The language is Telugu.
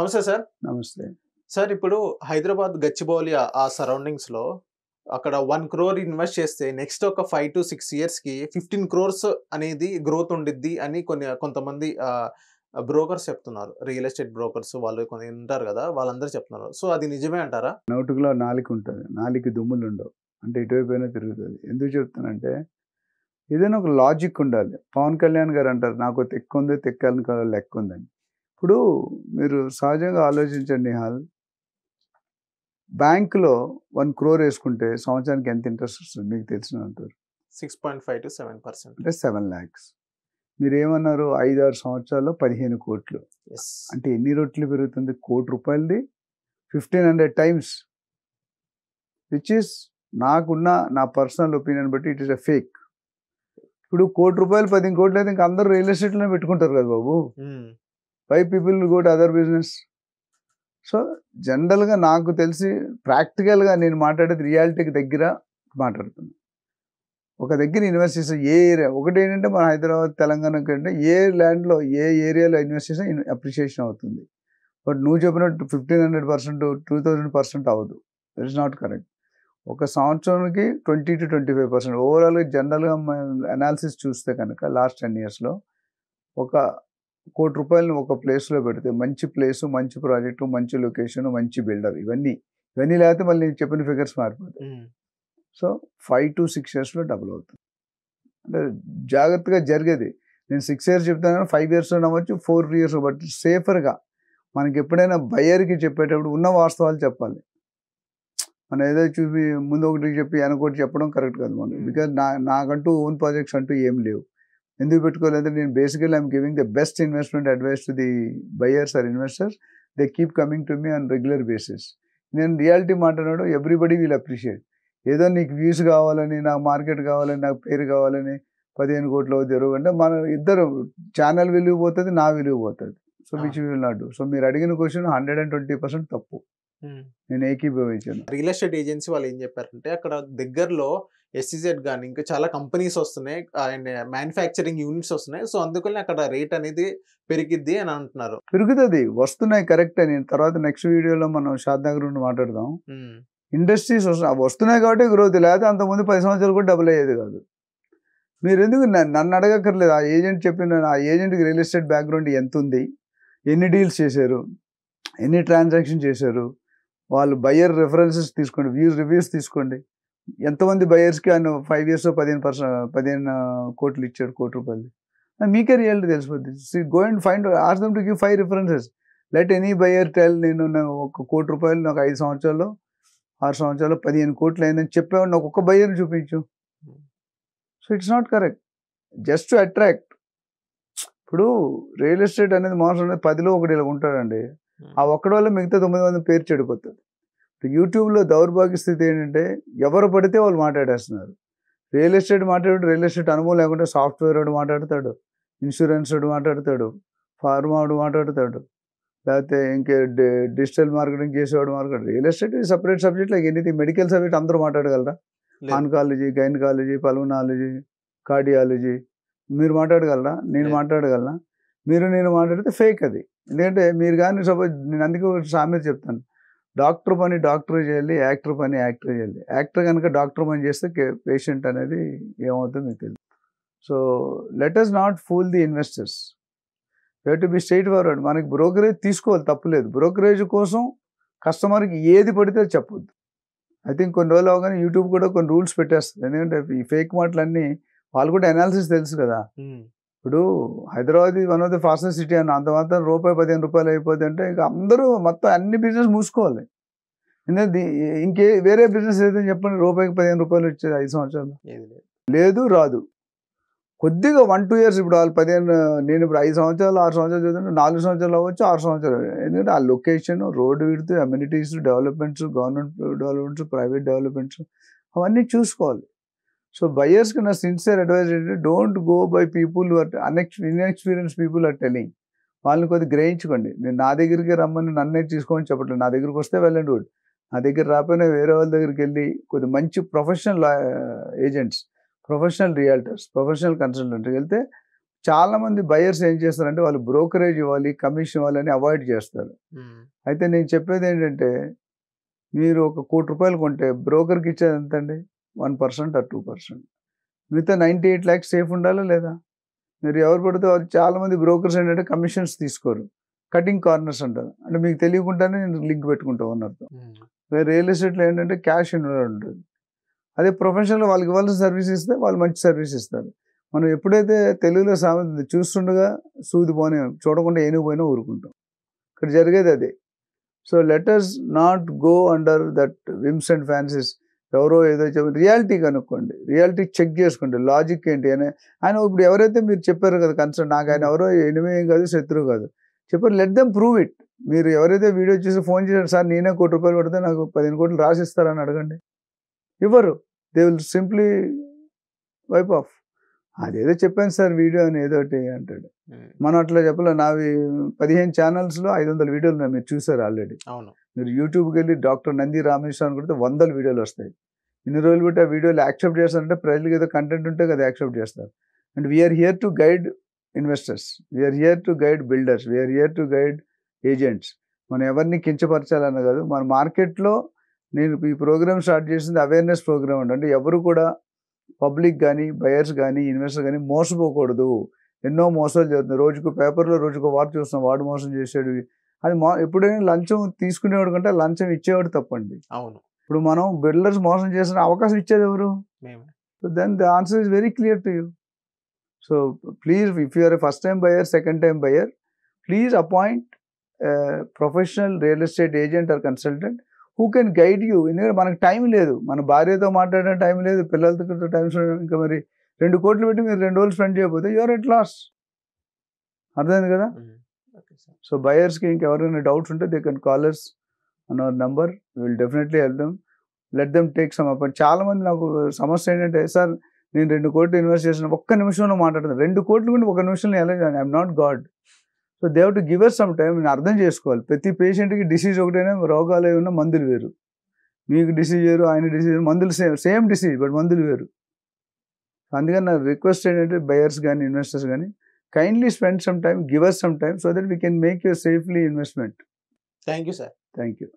నమస్తే సార్. నమస్తే. సార్ ఇప్పుడు హైదరాబాద్, గచ్చిబౌలి ఆ సరౌండింగ్స్‌లో అక్కడ 1 క్రోర్ ఇన్వెస్ట్ చేస్తే నెక్స్ట్ ఒక 5-6 ఇయర్స్‌కి 15 క్రోర్స్ అనేది గ్రోత్ ఉండిద్ది అని కొంతమంది బ్రోకర్స్ చెప్తున్నారు. రియల్ ఎస్టేట్ బ్రోకర్స్ వాళ్ళు కొన్ని ఉంటారు గదా! వాళ్ళందరూ చెప్తున్నారు. సో, అది నిజమే అంటారా? నోటిలో నాలుక ఉంటది. నాలుకకి దుమ్ములుండవు. అంటే ఇటువైపైనా తిరుగుతది. ఎందుకు చెప్తానంటే ఏదైనా ఒక లాజిక్ ఉండాలి. పవన్ కళ్యాణ్ గారు అంటారు నాకు తెక్కుంది, తెక్కాలనుకో లెక్కుందని. ఇప్పుడు మీరు సహజంగా ఆలోచించండి నిహాల్. బ్యాంక్‌లో 1 క్రోర్ యేసుకుంటే సంవత్సరానికి ఎంత ఇంట్రెస్ట్ వస్తది మీకు తెలిసినంత వరకు? 6.5-7% అంటే 7 లాక్స్. మీరేమన్నారు 5, 6 సంవత్సరాల్లో 15,00,00,000. యెస్. అంటే ఎన్ని రెట్లు పెరుగుతుంది? ₹1,00,00,000ది 1500 టైమ్స్. విచ్ ఈస్ నాకున్న నా పర్సనల్ ఒపీనియన్ బట్టి ఇట్ ఈస్ ఎ ఫేక్. ఇప్పుడు ₹1,00,00,000 10,00,00,000 అయితే ఇంక అందరూ రియల్ ఎస్టేట్‌లోనే పెట్టుకుంటారు కదా బాబు. Hmm. Why people go to other business? So, జనరల్‌గా నాకు తెలిసి ప్రాక్టికల్‌గా నేను మాట్లాడేది రియాలిటీకి దగ్గర మాట్లాడుతున్నా. ఒక దగ్గర ఇన్వెస్ట్ చేసే ఏ ఏరియా ఒకటేంటంటే మన హైదరాబాద్, తెలంగాణ కంటే ఏ ల్యాండ్‌లో, ఏ ఏరియాలో ఇన్వెస్ట్ చేసినా అప్రిషియేషన్ అవుతుంది. బట్ నువ్వు చెప్పినట్టు 1500%, 2000% అవ్వదు. That is not correct. ఒక సంవత్సరానికి 20-25% ఓవరాల్‌గా జనరల్‌గా అనాలిసిస్ చూస్తే కనుక లాస్ట్ 10 ఇయర్స్‌లో ఒక ₹1,00,00,000 ఒక ప్లేస్‌లో పెడితే మంచి ప్లేసు, మంచి ప్రాజెక్టు, మంచి లొకేషన్, మంచి బిల్డర్ ఇవన్నీ లేకపోతే మళ్ళీ నేను చెప్పిన ఫిగర్స్ మారిపోతాయి. హ్మ్. సో, 5-6 ఇయర్స్‌లో డబుల్ అవుతుంది. అంటే జాగ్రత్తగా జరిగేది. నేను 6 ఇయర్స్ చెప్తాను 5 ఇయర్స్‌లో నమ్మొచ్చు, 4 ఇయర్స్ బట్ సేఫర్‌గా మనకి ఎప్పుడైనా బయ్యర్‌కి చెప్పేటప్పుడు ఉన్న వాస్తవాలు చెప్పాలి. మనం ఏదో చూపి ముందు ఒకటి చెప్పి వెనకొకటి చెప్పడం కరెక్ట్ కాదు మనకి. బికాజ్ నాకంటూ ఓన్ ప్రాజెక్ట్స్ అంటూ ఏం లేవు. ఎందుకు పెట్టుకోలేదు? నేను basically I'm giving the best investment advice to the buyers or investors. They keep coming to me on regular basis. నేను రియాలిటీ మాట్లాడడం ఎవ్రీబడి విల్ అప్రిషియేట్. ఏదో నీకు వ్యూస్ కావాలని, నాకు మార్కెట్ కావాలని, నాకు పేరు కావాలని 15 కోట్లు అవుతారు అంటే మన ఇద్దరు ఛానల్ విలువ పోతుంది, నా విలువ పోతుంది. So which will not do. So మీరు అడిగిన క్వశ్చన్ 120% తప్పు. నేను ఏకీభవించాను. రియల్ ఎస్టేట్ ఏజెన్సీ వాళ్ళు ఏం చెప్పారంటే అక్కడ దగ్గరలో ఎస్ఈజెడ్ గాని ఇంకా చాలా కంపెనీస్ వస్తున్నాయి అండ్ మ్యానుఫ్యాక్చరింగ్ యూనిట్స్ వస్తున్నాయి. సో, అందుకని అక్కడ రేట్ అనేది పెరిగిద్ది అని అంటున్నారు. పెరుగుతుంది, వస్తున్నాయి కరెక్టే. నేను తర్వాత నెక్స్ట్ వీడియోలో మనం షాద్నగర్ గురించి మాట్లాడదాం. ఇండస్ట్రీస్ వస్తున్నాయి కాబట్టి గ్రోత్, లేకపోతే అంతకుముందు 10 సంవత్సరాలు కూడా డబుల్ అయ్యేది కాదు. మీరు ఎందుకు నన్ను అడగక్కర్లేదు. ఆ ఏజెంట్ చెప్పిన ఆ ఏజెంట్కి రియల్ ఎస్టేట్ బ్యాక్గ్రౌండ్ ఎంత ఉంది, ఎన్ని డీల్స్ చేశారు, ఎన్ని ట్రాన్సాక్షన్ చేశారు, వాళ్ళు బయ్యర్ రెఫరెన్సెస్ తీసుకోండి, రివ్యూస్ తీసుకోండి. ఎంతమంది బయ్యర్స్కి ఆయన 5 ఇయర్స్లో 15 కోట్లు ఇచ్చాడు, ₹1,00,00,000. మీకే రియాలిటీ తెలిసిపోద్ది. Go and find ask them to give 5 references. Let any buyer tell నేను ఒక ₹1,00,00,000 నాకు 5 సంవత్సరాల్లో 6 సంవత్సరాల్లో 15 కోట్లు అయిందని చెప్పేవాడిని ఒక్కొక్క బయ్యర్ని చూపించు. So it's not correct. Just to attract. ఇప్పుడు రియల్ ఎస్టేట్ అనేది మోసం అనేది 10లో ఒకటి ఇలా ఉంటాడండి. ఆ ఒక్కడి వల్ల మిగతా 9 మంది పేరు చెడిపోతుంది. యూట్యూబ్లో దౌర్భాగ్య స్థితి ఏంటంటే ఎవరు పడితే వాళ్ళు మాట్లాడేస్తున్నారు. రియల్ ఎస్టేట్ రియల్ ఎస్టేట్ అనుభవం లేకుంటే సాఫ్ట్వేర్ వాడు మాట్లాడతాడు, ఇన్సూరెన్స్ వాడు మాట్లాడతాడు, ఫార్మా వాడు మాట్లాడతాడు, లేకపోతే ఇంకే డిజిటల్ మార్కెటింగ్ చేసేవాడు మాట్లాడతాడు. Real estate separate subject like anything. Medical subject అందరూ మాట్లాడగలరా? ఆన్కాలజీ, గైనకాలజీ, పల్మనాలజీ, కార్డియాలజీ మీరు మాట్లాడగలరా? నేను మాట్లాడగలనా? నేను మాట్లాడితే ఫేక్ అది. ఎందుకంటే మీరు కానీ సపోజ్ నేను అందుకే ఒక సామెత చెప్తాను. డాక్టర్ పని డాక్టర్ చేయాలి, యాక్టర్ పని యాక్టర్ చేయాలి. యాక్టర్ కనుక డాక్టర్ పని చేస్తే పేషెంట్ అనేది ఏమవుతుందో మీకు తెలియదు. So let us not fool the investors. You have to be straightforward. మనకి బ్రోకరేజ్ తీసుకోవాలి, తప్పులేదు. బ్రోకరేజ్ కోసం కస్టమర్కి ఏది పడితే అది చెప్పొద్దు. ఐ థింక్ కొన్ని రోజులు అవగానే యూట్యూబ్ కూడా కొన్ని రూల్స్ పెట్టేస్తుంది. ఎందుకంటే ఈ ఫేక్ మాటలన్నీ వాళ్ళు కూడా అనాలిసిస్ తెలుసు కదా. ఇప్పుడు Hyderabad one of the fastest city అన్న అంత మాత్రం ₹15 అయిపోతుంది అంటే ఇంకా అందరూ మొత్తం అన్ని బిజినెస్ మూసుకోవాలి. ఎందుకంటే వేరే బిజినెస్ ఏదైనా చెప్పండి, ₹15 వచ్చేది 5 సంవత్సరాలు లేదు, రాదు. కొద్దిగా 1-2 ఇయర్స్ ఇప్పుడు వాళ్ళు 15 నేను ఇప్పుడు 5 సంవత్సరాలు 6 సంవత్సరాలు చదువుతుంటే 4 సంవత్సరాలు అవ్వచ్చు, 6 సంవత్సరాలు. ఎందుకంటే ఆ location, road width, amenities, developments, government developments, private developments అవన్నీ చూసుకోవాలి. సో బయర్స్కి నా సిన్సియర్ అడ్వైజ్ ఏంటంటే don't go by people inexperience people are telling. వాళ్ళని కొద్దిగా గ్రహించుకోండి. నేను నా దగ్గరికి రమ్మని నన్నే తీసుకోమని చెప్పట్లేదు. నా దగ్గరికి వస్తే వెళ్ళండి గుడ్. నా దగ్గర రాకపోయినా వేరే వాళ్ళ దగ్గరికి వెళ్ళి కొద్దిగా మంచి professional agents, professional realtors, professional కన్సల్టెంట్కి వెళ్తే చాలా మంది బయర్స్ ఏం చేస్తారంటే వాళ్ళు బ్రోకరేజ్ ఇవ్వాలి, కమిషన్ ఇవ్వాలని అవాయిడ్ చేస్తారు. అయితే నేను చెప్పేది ఏంటంటే మీరు ఒక ₹1,00,00,000 కొంటే బ్రోకర్కి ఇచ్చేది ఎంత అండి? 1% ఆర్ 2%. మిగతా 98 lakhs సేఫ్ ఉండాలా లేదా? మీరు ఎవరు పడితే వాళ్ళు చాలామంది బ్రోకర్స్ ఏంటంటే కమిషన్స్ తీసుకోరు, కటింగ్ కార్నర్స్ అంటారు. అంటే మీకు తెలియకుండానే లింక్ పెట్టుకుంటాం అన్నట్టు. రియల్ ఎస్టేట్లో ఏంటంటే క్యాష్ ఇన్వాల్వ్ ఉంటుంది. అదే ప్రొఫెషనల్ వాళ్ళకి ఇవ్వాల్సిన సర్వీస్ ఇస్తే వాళ్ళు మంచి సర్వీస్ ఇస్తారు. మనం ఎప్పుడైతే తెలుగులో సామెత చూస్తుండగా సూది పోనే చూడకుండా ఏనుగు పోయినా ఊరుకుంటాం. ఇక్కడ జరిగేది అదే. So letters not go under that whims and fancies. ఎవరో ఏదో చెప్పి రియాలిటీ కనుక్కోండి, రియాలిటీ చెక్ చేసుకోండి, లాజిక్ ఏంటి అని. ఆయన ఇప్పుడు ఎవరైతే మీరు చెప్పారు కదా కన్సర్న్, నాకు ఆయన ఎవరో ఎనిమి ఏం కాదు, శత్రువు కాదు చెప్పారు, లెట్ దెమ్ ప్రూవ్ ఇట్. మీరు ఎవరైతే వీడియో చూసి ఫోన్ చేశారు, సార్ నేనే ₹1,00,00,000 పడితే నాకు 15 కోట్లు రాసిస్తారని అడగండి, ఇవ్వరు. They will simply wipe off. అదేదో చెప్పాను సార్ వీడియో అని ఏదోటి అంటాడు. మనం అట్లా చెప్పలే. నావి 15 ఛానల్స్లో 500 వీడియోలు ఉన్నాయి, మీరు చూసారు ఆల్రెడీ. మీరు యూట్యూబ్కి వెళ్ళి డాక్టర్ నంది రామేశ్వరం అని కొడితే 100 వీడియోలు వస్తాయి. ఇన్ని రోజులు బట్టి ఆ వీడియోలు యాక్సెప్ట్ చేస్తారంటే ప్రజలకు ఏదో కంటెంట్ ఉంటే కదా యాక్సెప్ట్ చేస్తారు. And we're here to guide investors, we're here to guide builders, we're here to guide agents. మనం ఎవరిని కించపరచాలన్న కాదు. మన మార్కెట్లో నేను ఈ ప్రోగ్రామ్ స్టార్ట్ చేసింది అవేర్నెస్ ప్రోగ్రామ్ అండి. అంటే ఎవరు కూడా పబ్లిక్ కానీ బయర్స్ కానీ ఇన్వెస్టర్ కానీ మోసపోకూడదు. ఎన్నో మోసాలు జరుగుతుంది. రోజుకు పేపర్లో రోజుకు వార్త చూస్తున్నాం, వాడు మోసం చేసాడు. అది ఎప్పుడైనా లంచం తీసుకునేవాడు కంటే లంచం ఇచ్చేవాడు తప్పండి. అవును. ఇప్పుడు మనం బిల్డర్స్ మోసం చేసిన అవకాశం ఇచ్చేది ఎవరు? So then the answer is very clear to you. So please, if you are a first time buyer, second time buyer, please appoint professional real estate agent or consultant who can guide you. ఎందుకంటే మనకు టైం లేదు, మన భార్యతో మాట్లాడే టైం లేదు, పిల్లలతో టైం స్పెండ్. ఇంకా మరి 2 కోట్లు పెట్టి మీరు 2 రోజులు స్పెండ్ చేయకపోతే యూఆర్ ఎట్ లాస్. అర్థమైంది కదా? సో బయర్స్కి ఇంకెవరైనా డౌట్స్ ఉంటే they can call us on our number. We will definitely help them. Let them take some up. చాలా మంది నాకు సమస్య ఏంటంటే, సార్ నేను 2 కోట్లు ఇన్వెస్ట్ చేసిన, ఒక్క నిమిషంలో మాట్లాడుతాను. 2 కోట్లు కూడా 1 నిమిషంలో ఎలా? I'm not God. So they have to give us some time. నేను అర్థం చేసుకోవాలి. ప్రతి పేషెంట్కి డిసీజ్ ఒకటైనా, రోగాలు ఏమైనా మందులు వేరు. మీకు డిసీజ్ వేరు, ఆయన డిసీజ్, మందులు సేమ్ డిసీజ్ బట్ మందులు వేరు. అందుకని నా రిక్వెస్ట్ ఏంటంటే బయర్స్ కానీ ఇన్వెస్టర్స్ కానీ, kindly spend some time, give us some time so that we can make your safely investment. Thank you, sir. Thank you.